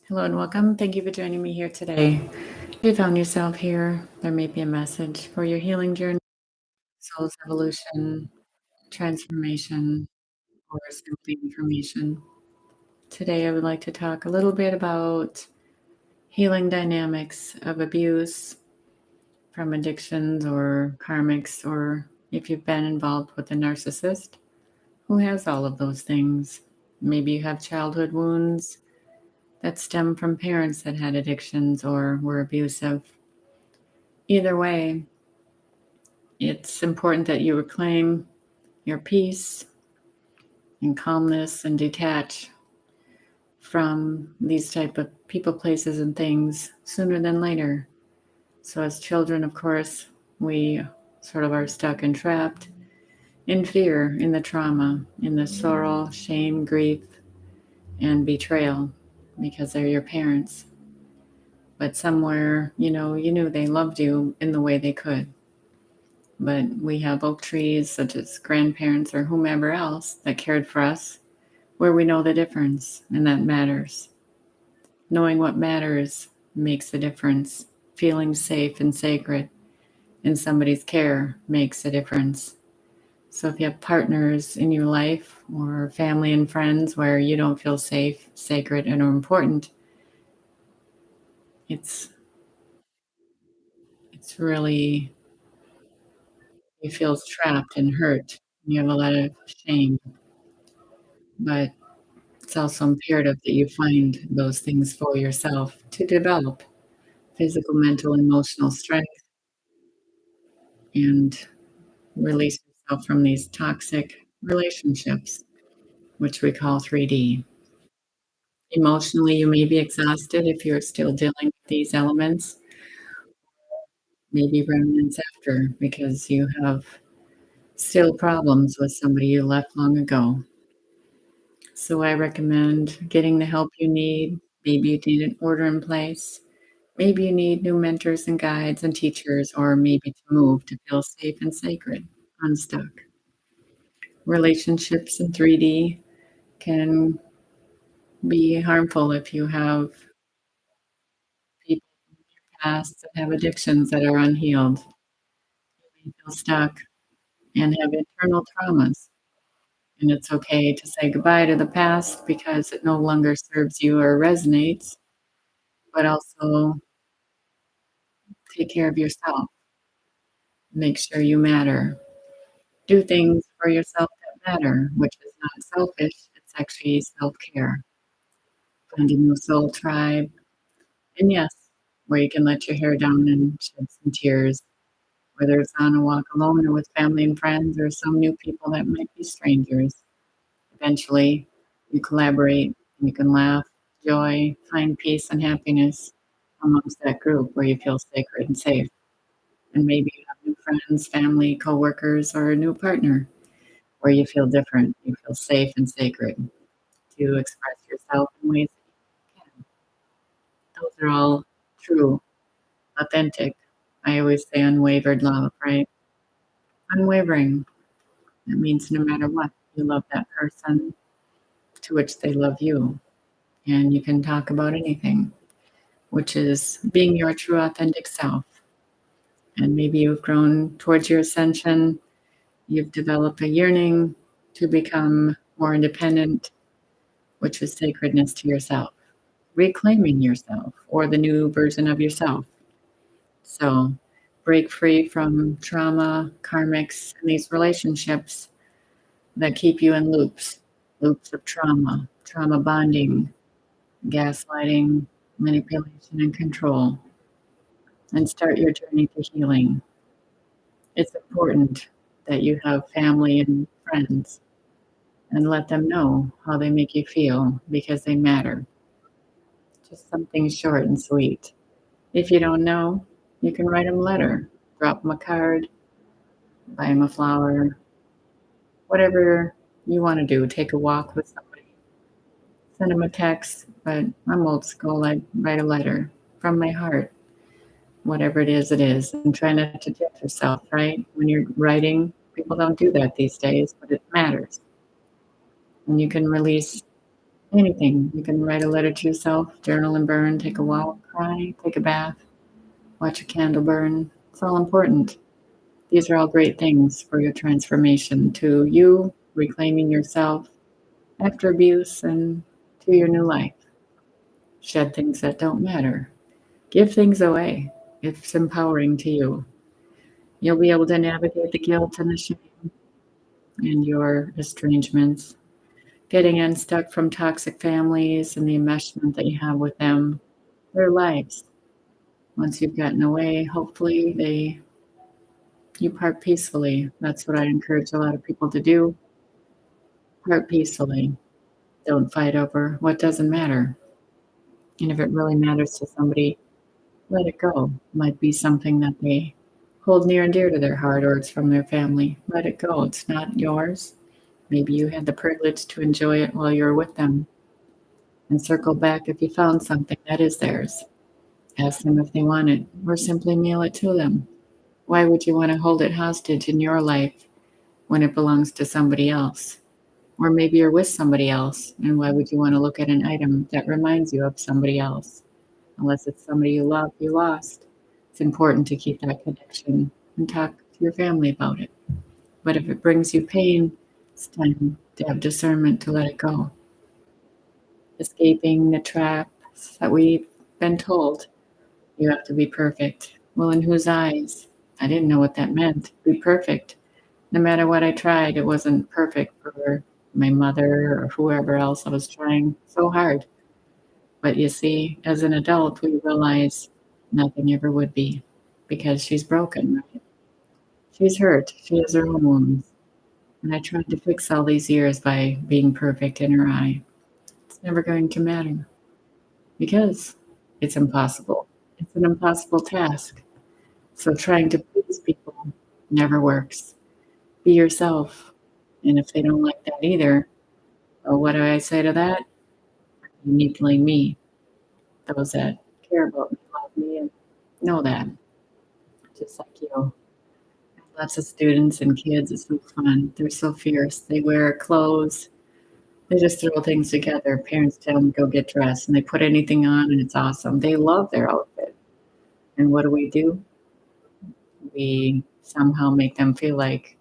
Hello and welcome. Thank you for joining me here today. If you found yourself here, there may be a message for your healing journey, soul's evolution, transformation, or simply information. Today, I would like to talk a little bit about healing dynamics of abuse from addictions or karmics, or if you've been involved with a narcissist who has all of those things. Maybe you have childhood wounds that stem from parents that had addictions or were abusive. Either way, it's important that you reclaim your peace and calmness and detach from these type of people, places, and things sooner than later. So as children, of course, we sort of are stuck and trapped in fear, in the trauma, in the sorrow, shame, grief, and betrayal because they're your parents. But somewhere, you knew they loved you in the way they could. But we have oak trees, such as grandparents or whomever else, that cared for us, where we know the difference, and that matters. Knowing what matters makes a difference. Feeling safe and sacred in somebody's care makes a difference. So if you have partners in your life or family and friends where you don't feel safe, sacred, and important, it's really, you feel trapped and hurt. You have a lot of shame, but it's also imperative that you find those things for yourself to develop physical, mental, emotional strength and release yourself from these toxic relationships, which we call 3D. Emotionally, you may be exhausted if you're still dealing with these elements, maybe remnants after, because you have still problems with somebody you left long ago. So I recommend getting the help you need. Maybe you need an order in place. Maybe you need new mentors and guides and teachers, or maybe to move to feel safe and sacred, unstuck. Relationships in 3D can be harmful if you have people from your past that have addictions that are unhealed. You may feel stuck and have internal traumas. And it's okay to say goodbye to the past because it no longer serves you or resonates, but also take care of yourself. Make sure you matter. Do things for yourself that matter, which is not selfish, it's actually self-care. Find a new soul tribe, and yes, where you can let your hair down and shed some tears, whether it's on a walk alone or with family and friends or some new people that might be strangers. Eventually, you collaborate and you can laugh, joy, find peace and happiness amongst that group where you feel sacred and safe. And maybe you have new friends, family, coworkers, or a new partner where you feel different. You feel safe and sacred to express yourself in ways that you can. Those are all true, authentic. I always say unwavered love, right? Unwavering. That means no matter what, you love that person to which they love you. And you can talk about anything, which is being your true authentic self. And maybe you've grown towards your ascension, you've developed a yearning to become more independent, which is sacredness to yourself, reclaiming yourself or the new version of yourself. So break free from trauma, karmics, and these relationships that keep you in loops of trauma, trauma bonding, gaslighting, manipulation, and control, and start your journey to healing. It's important that you have family and friends and let them know how they make you feel because they matter. Just something short and sweet. If you don't know, you can write them a letter, drop them a card, buy them a flower, whatever you want to do. Take a walk with somebody, send them a text, but I'm old school. I write a letter from my heart. Whatever it is, and try not to judge yourself, right? When you're writing, people don't do that these days, but it matters. And you can release Anything. You can write a letter to yourself, journal and burn, take a walk, cry, take a bath, watch a candle burn. It's all important. These are all great things for your transformation to you reclaiming yourself after abuse and to your new life. Shed things that don't matter. Give things away. It's empowering to you. You'll be able to navigate the guilt and the shame and your estrangements, getting unstuck from toxic families and the enmeshment that you have with them, their lives. Once you've gotten away, hopefully you part peacefully. That's what I encourage a lot of people to do. Part peacefully. Don't fight over what doesn't matter. And if it really matters to somebody, let it go. Might be something that they hold near and dear to their heart, or it's from their family. Let it go. It's not yours. Maybe you had the privilege to enjoy it while you were with them. And circle back if you found something that is theirs. Ask them if they want it, or simply mail it to them. Why would you want to hold it hostage in your life when it belongs to somebody else? Or maybe you're with somebody else, and why would you want to look at an item that reminds you of somebody else? Unless it's somebody you love, you lost. It's important to keep that connection and talk to your family about it. But if it brings you pain, it's time to have discernment to let it go. Escaping the traps that we've been told. You have to be perfect. Well, in whose eyes? I didn't know what that meant. Be perfect. No matter what I tried, it wasn't perfect for my mother or whoever else. I was trying so hard. But you see, as an adult, we realize nothing ever would be because she's broken, right? She's hurt. She has her own wounds. And I tried to fix all these years by being perfect in her eye. It's never going to matter because it's impossible. It's an impossible task. So trying to please people never works. Be yourself. And if they don't like that either, well, what do I say to that? Uniquely me. Those that care about me, love me, and know that, just like you. Lots of students and kids, it's so fun. They're so fierce. They wear clothes. They just throw things together. Parents tell them to go get dressed, and they put anything on, and it's awesome. They love their outfit. And what do? We somehow make them feel like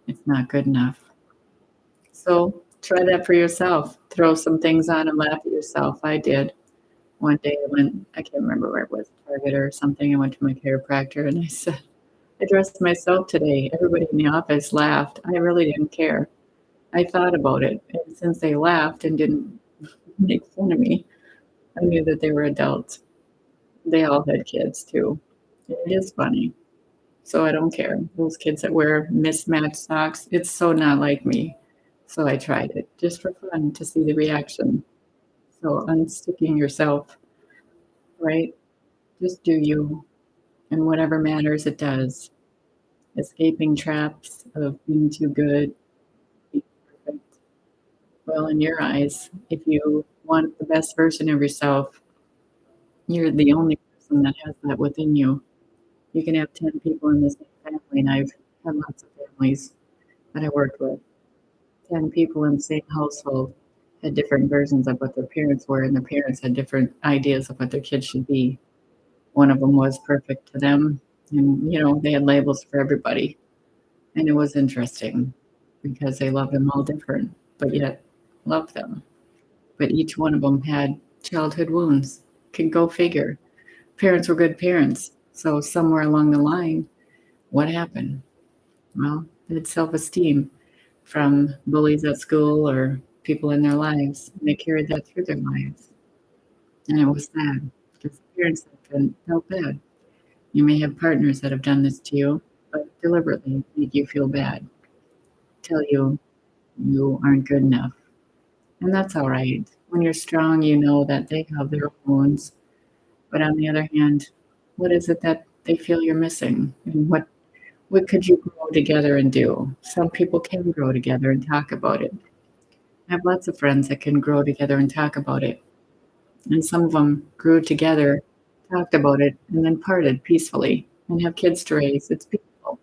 it's not good enough. So try that for yourself. Throw some things on and laugh at yourself. I did. One day I went, I can't remember where it was, Target or something. I went to my chiropractor and I said, I dressed myself today. Everybody in the office laughed. I really didn't care. I thought about it. And since they laughed and didn't make fun of me, I knew that they were adults. They all had kids too. It is funny. So I don't care. Those kids that wear mismatched socks, it's so not like me. So I tried it just for fun to see the reaction. So unsticking yourself, right? Just do you, and whatever matters, it does. Escaping traps of being too good, being perfect. Well, in your eyes, if you want the best version of yourself, you're the only person that has that within you. You can have 10 people in the same family, and I've had lots of families that I worked with. 10 people in the same household had different versions of what their parents were, and their parents had different ideas of what their kids should be. One of them was perfect to them, and they had labels for everybody. And it was interesting because they loved them all different, but yet loved them. But each one of them had childhood wounds. Could go figure. Parents were good parents. So somewhere along the line, what happened? Well, they had self-esteem from bullies at school or people in their lives. And they carried that through their lives. And it was sad because the parents felt bad. You may have partners that have done this to you, but deliberately make you feel bad, tell you aren't good enough. And that's all right. When you're strong, you know that they have their own wounds. But on the other hand, what is it that they feel you're missing? And what could you grow together and do? Some people can grow together and talk about it. I have lots of friends that can grow together and talk about it. And some of them grew together, talked about it, and then parted peacefully and have kids to raise. It's beautiful.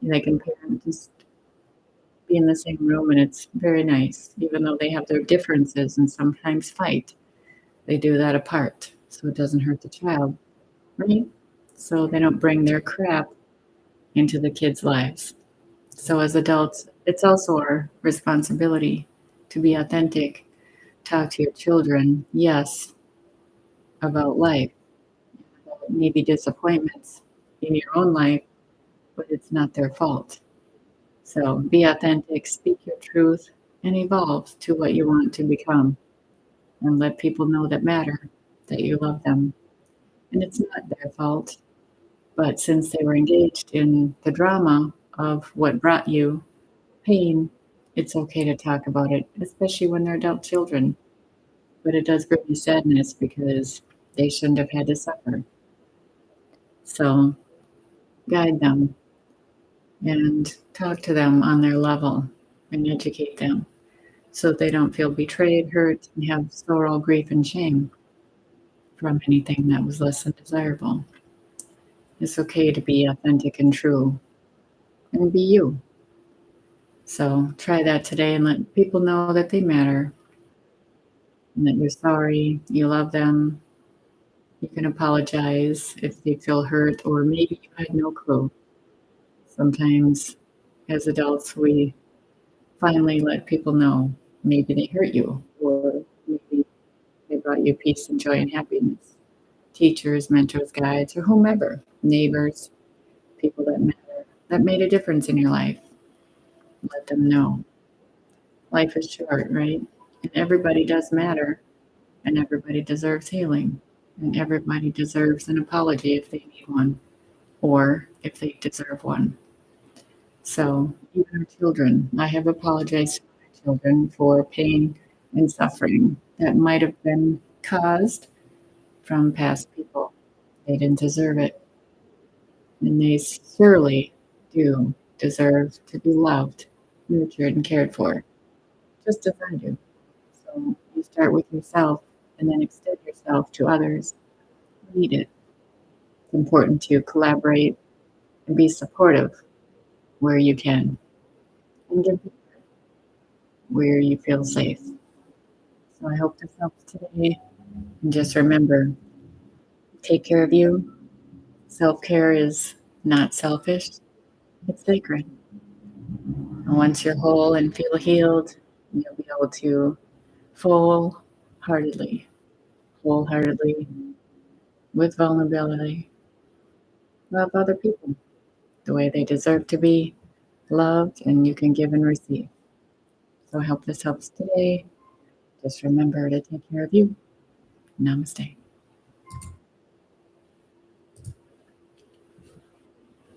They can parent just be in the same room, and it's very nice, even though they have their differences and sometimes fight. They do that apart so it doesn't hurt the child, right? So they don't bring their crap into the kids' lives. So as adults, it's also our responsibility to be authentic, talk to your children, yes, about life, about maybe disappointments in your own life, but it's not their fault. So be authentic, speak your truth, and evolve to what you want to become. And let people know that matter that you love them. And it's not their fault. But since they were engaged in the drama of what brought you pain, it's okay to talk about it, especially when they're adult children. But it does bring me sadness because they shouldn't have had to suffer. So guide them and talk to them on their level and educate them so they don't feel betrayed, hurt, and have sorrow, grief, and shame from anything that was less than desirable. It's okay to be authentic and true and be you. So try that today and let people know that they matter and that you're sorry, you love them. You can apologize if they feel hurt, or maybe you had no clue. Sometimes as adults, we finally let people know maybe they hurt you, or maybe they brought you peace and joy and happiness. Teachers, mentors, guides, or whomever, neighbors, people that matter, that made a difference in your life. Let them know. Life is short, right? And everybody does matter, and everybody deserves healing, and everybody deserves an apology if they need one, or if they deserve one. So, even our children, I have apologized to my children for pain and suffering that might have been caused from past people. They didn't deserve it, and they surely do deserve to be loved, nurtured, and cared for, just as I do. So, you start with yourself and then extend yourself to others who need it. It's important to collaborate and be supportive where you can, and give where you feel safe. So I hope this helps today. And just remember, take care of you. Self care is not selfish, it's sacred. And once you're whole and feel healed, you'll be able to full heartedly, wholeheartedly, with vulnerability, love other people the way they deserve to be loved, and you can give and receive. So I hope this helps today. Just remember to take care of you. Namaste.